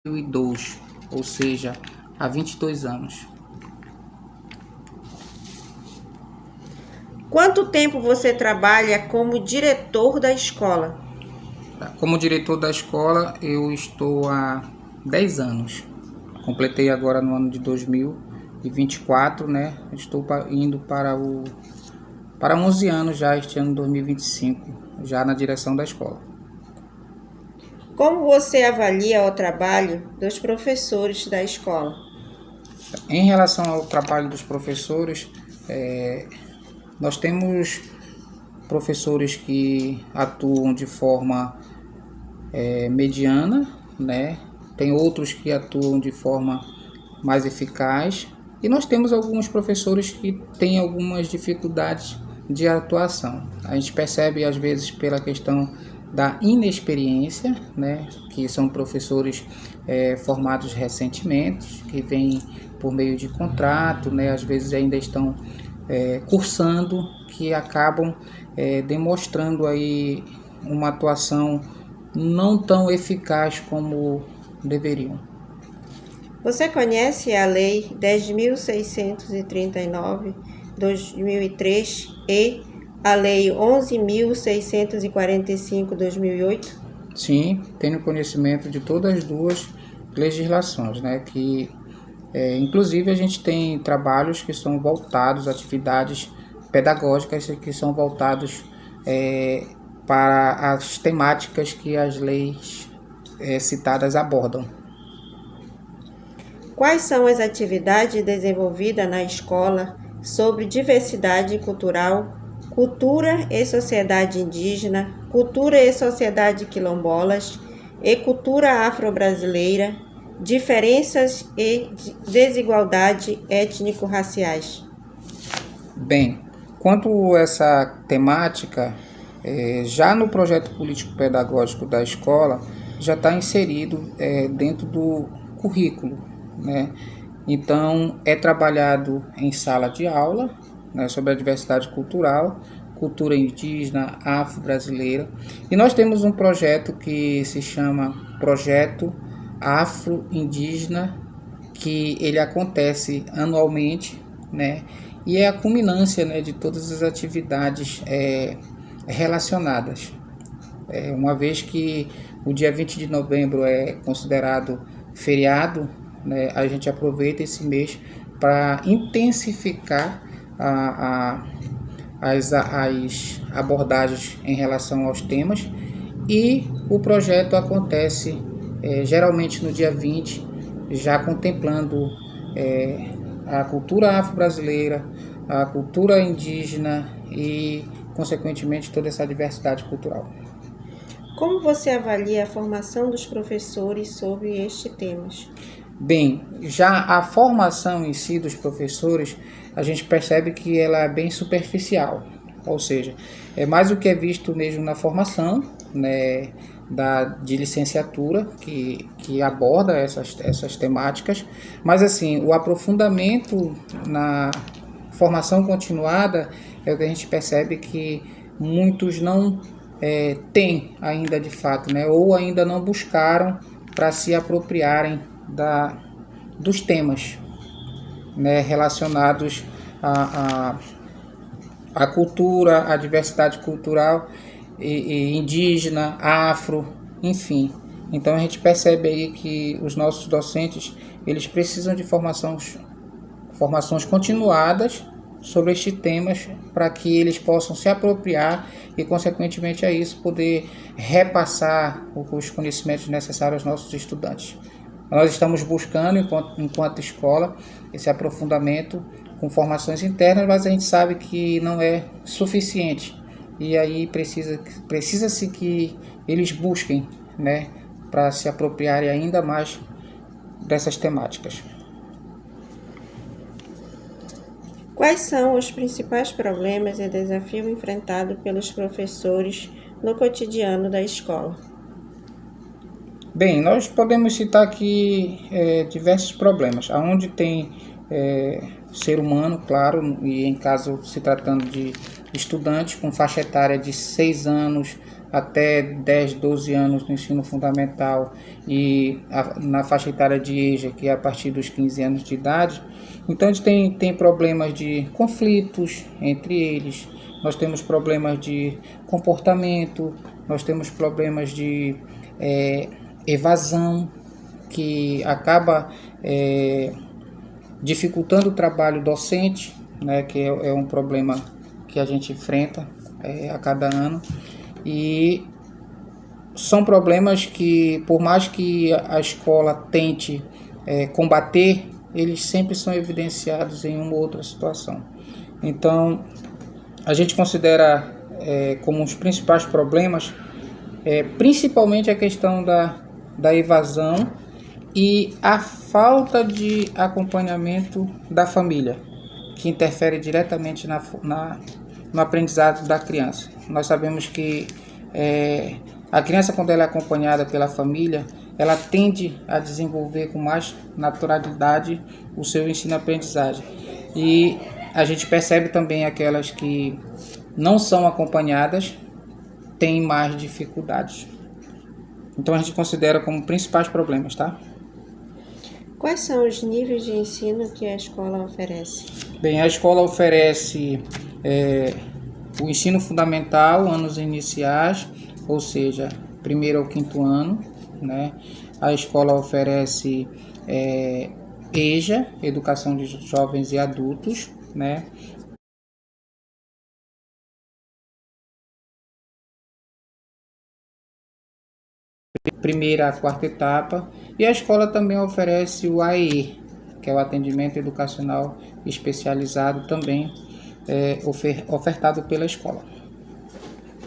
2002, ou seja, há 22 anos. Quanto tempo você trabalha como diretor da escola? Como diretor da escola, eu estou há 10 anos. Completei agora no ano de 2024, né? Estou indo para 11 anos já, este ano 2025, já na direção da escola. Como você avalia o trabalho dos professores da escola? Em relação ao trabalho dos professores, nós temos professores que atuam de forma mediana, né? Tem outros que atuam de forma mais eficaz e nós temos alguns professores que têm algumas dificuldades de atuação. A gente percebe às vezes pela questão da inexperiência, né? Que são professores formados recentemente, que vêm por meio de contrato, né? Às vezes ainda estão cursando, que acabam demonstrando aí uma atuação não tão eficaz como deveriam. Você conhece a Lei 10.639/2003 e a Lei 11.645/2008? Sim, tenho conhecimento de todas as duas legislações, né? Que inclusive a gente tem trabalhos que são voltados, atividades pedagógicas que são voltados para as temáticas que as leis citadas abordam. Quais são as atividades desenvolvidas na escola sobre diversidade cultural, cultura e sociedade indígena, cultura e sociedade quilombolas e cultura afro-brasileira, diferenças e desigualdade étnico-raciais? Bem, quanto a essa temática, já no projeto político-pedagógico da escola, já está inserido dentro do currículo, né? Então, é trabalhado em sala de aula, né, sobre a diversidade cultural, cultura indígena, afro-brasileira. E nós temos um projeto que se chama Projeto Afro-Indígena, que ele acontece anualmente, né? E é a culminância, né, de todas as atividades relacionadas. Uma vez que o dia 20 de novembro é considerado feriado, né, a gente aproveita esse mês para intensificar as abordagens em relação aos temas, e o projeto acontece geralmente no dia 20, já contemplando a cultura afro-brasileira, a cultura indígena e, consequentemente, toda essa diversidade cultural. Como você avalia a formação dos professores sobre estes temas? Bem, já a formação em si dos professores, a gente percebe que ela é bem superficial, ou seja, é mais o que é visto mesmo na formação, né, de licenciatura, que aborda essas temáticas, mas assim, o aprofundamento na formação continuada é o que a gente percebe que muitos não têm ainda de fato, né, ou ainda não buscaram para se apropriarem dos temas, né, relacionados à cultura, à diversidade cultural e indígena, afro, enfim. Então a gente percebe aí que os nossos docentes, eles precisam de formações continuadas sobre estes temas, para que eles possam se apropriar e, consequentemente a isso, poder repassar os conhecimentos necessários aos nossos estudantes. Nós estamos buscando, enquanto escola, esse aprofundamento com formações internas, mas a gente sabe que não é suficiente. E aí precisa-se que eles busquem, né, para se apropriarem ainda mais dessas temáticas. Quais são os principais problemas e desafios enfrentados pelos professores no cotidiano da escola? Bem, nós podemos citar aqui diversos problemas, onde tem ser humano, claro, e em caso se tratando de estudantes com faixa etária de 6 anos até 10, 12 anos no ensino fundamental e na faixa etária de EJA, que é a partir dos 15 anos de idade. Então a gente tem problemas de conflitos entre eles, nós temos problemas de comportamento, nós temos problemas de evasão, que acaba dificultando o trabalho docente, né, que é um problema que a gente enfrenta a cada ano. E são problemas que, por mais que a escola tente combater, eles sempre são evidenciados em uma ou outra situação. Então, a gente considera como os principais problemas, principalmente a questão da evasão e a falta de acompanhamento da família, que interfere diretamente no aprendizado da criança. Nós sabemos que a criança, quando ela é acompanhada pela família, ela tende a desenvolver com mais naturalidade o seu ensino-aprendizagem. E a gente percebe também aquelas que não são acompanhadas têm mais dificuldades. Então a gente considera como principais problemas, tá? Quais são os níveis de ensino que a escola oferece? Bem, a escola oferece o ensino fundamental, anos iniciais, ou seja, 1º ao 5º ano, né? A escola oferece EJA, Educação de Jovens e Adultos, né? Primeira a 4ª etapa, e a escola também oferece o AEE, que é o Atendimento Educacional Especializado, também ofertado pela escola.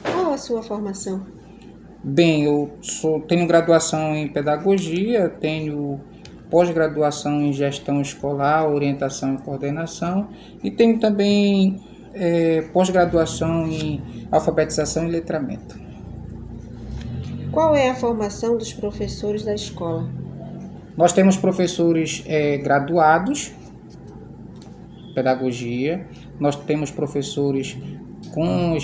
Qual a sua formação? Bem, eu tenho graduação em Pedagogia, tenho pós-graduação em Gestão Escolar, Orientação e Coordenação, e tenho também pós-graduação em Alfabetização e Letramento. Qual é a formação dos professores da escola? Nós temos professores graduados em Pedagogia, nós temos professores com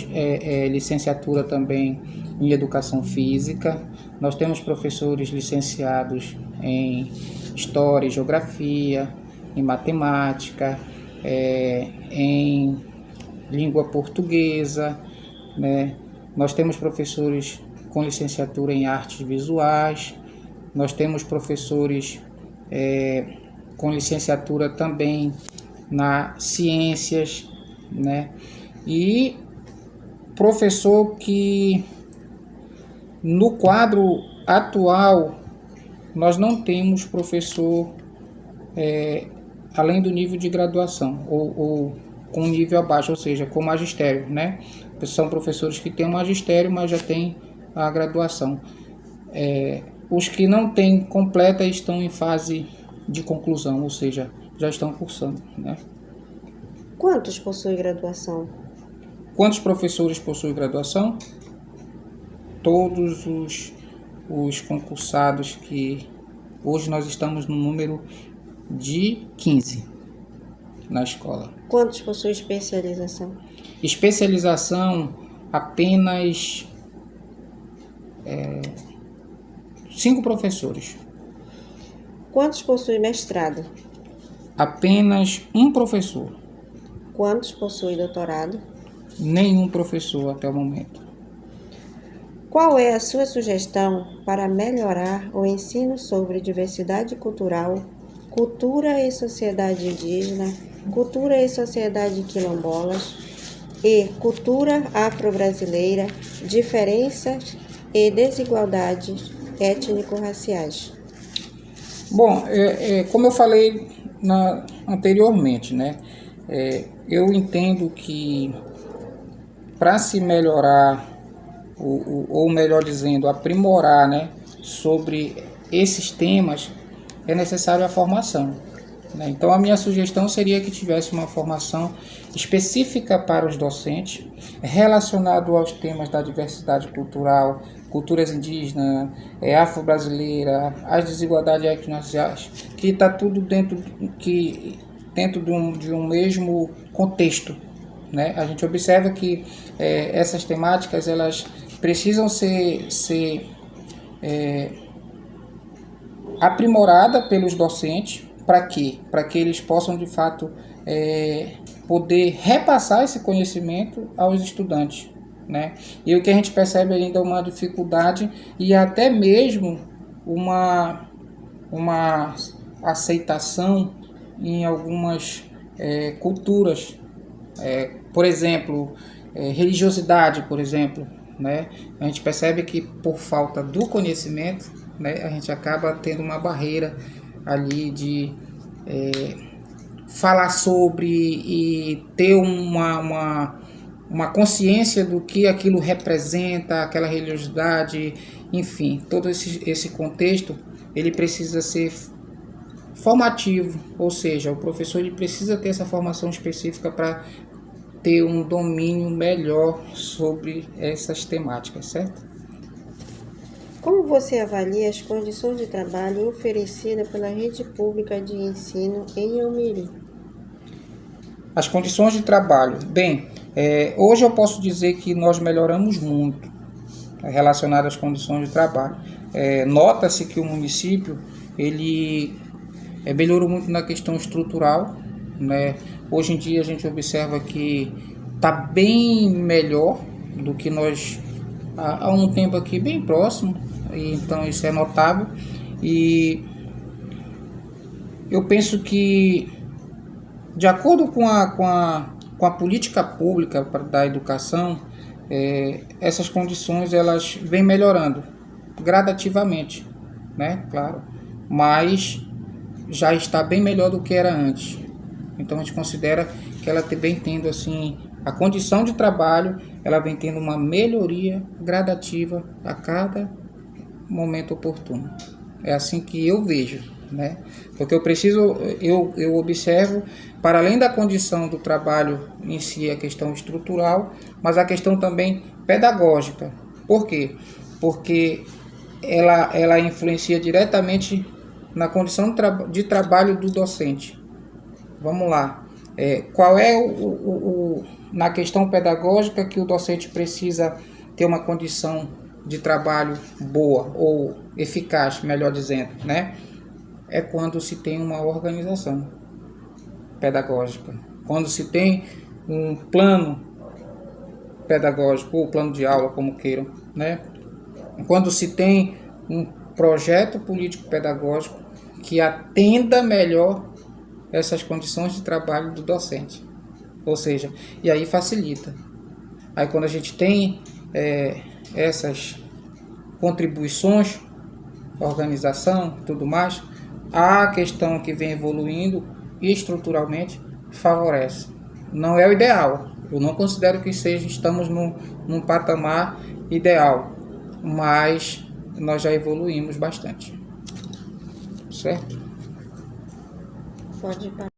licenciatura também em Educação Física, nós temos professores licenciados em História e Geografia, em Matemática, em Língua Portuguesa, né? Nós temos professores com licenciatura em Artes Visuais, nós temos professores com licenciatura também na Ciências, né? E professor que no quadro atual nós não temos professor além do nível de graduação ou com nível abaixo, ou seja, com magistério, né? São professores que têm um magistério, mas já têm a graduação. Os que não têm completa estão em fase de conclusão, ou seja, já estão cursando, né? Quantos possuem graduação? Quantos professores possuem graduação? Todos os concursados, que hoje nós estamos no número de 15 na escola. Quantos possuem especialização? Especialização, apenas 5 professores. Quantos possuem mestrado? Apenas um professor. Quantos possuem doutorado? Nenhum professor até o momento. Qual é a sua sugestão para melhorar o ensino sobre diversidade cultural, cultura e sociedade indígena, cultura e sociedade quilombolas e cultura afro-brasileira, diferenças e desigualdades étnico-raciais? Bom, como eu falei anteriormente, né? Eu entendo que para se melhorar, ou melhor dizendo, aprimorar, né, sobre esses temas, é necessário a formação, né? Então a minha sugestão seria que tivesse uma formação específica para os docentes, relacionado aos temas da diversidade cultural, culturas indígenas, afro-brasileira, as desigualdades étnico-raciais, que está tudo dentro de um mesmo contexto, né? A gente observa que essas temáticas elas precisam ser aprimorada pelos docentes. Para quê? Para que eles possam, de fato, poder repassar esse conhecimento aos estudantes, né? E o que a gente percebe ainda é uma dificuldade e até mesmo uma aceitação em algumas culturas. Por exemplo, religiosidade, por exemplo, né? A gente percebe que por falta do conhecimento, né, a gente acaba tendo uma barreira ali de falar sobre e ter uma consciência do que aquilo representa, aquela religiosidade, enfim, todo esse contexto, ele precisa ser formativo, ou seja, o professor ele precisa ter essa formação específica para ter um domínio melhor sobre essas temáticas, certo? Como você avalia as condições de trabalho oferecidas pela rede pública de ensino em Almeri? As condições de trabalho. Bem, hoje eu posso dizer que nós melhoramos muito relacionado às condições de trabalho. Nota-se que o município ele melhorou muito na questão estrutural, né? Hoje em dia a gente observa que está bem melhor do que nós há um tempo aqui bem próximo, e então isso é notável. E eu penso que, de acordo com a política pública da educação, essas condições elas vêm melhorando gradativamente, né? Claro, mas já está bem melhor do que era antes. Então a gente considera que ela vem tendo assim a condição de trabalho, ela vem tendo uma melhoria gradativa a cada momento oportuno. É assim que eu vejo, né? Porque eu observo, para além da condição do trabalho em si, a questão estrutural, mas a questão também pedagógica. Por quê? Porque ela influencia diretamente na condição de trabalho do docente. Vamos lá. Qual é na questão pedagógica que o docente precisa ter uma condição de trabalho boa ou eficaz, melhor dizendo, né? É quando se tem uma organização pedagógica, quando se tem um plano pedagógico ou plano de aula, como queiram, né? Quando se tem um projeto político pedagógico que atenda melhor essas condições de trabalho do docente, ou seja, e aí facilita. Aí quando a gente tem essas contribuições, organização, tudo mais, a questão que vem evoluindo estruturalmente favorece. Não é o ideal, eu não considero que estamos num patamar ideal, mas nós já evoluímos bastante, certo? Pode parar.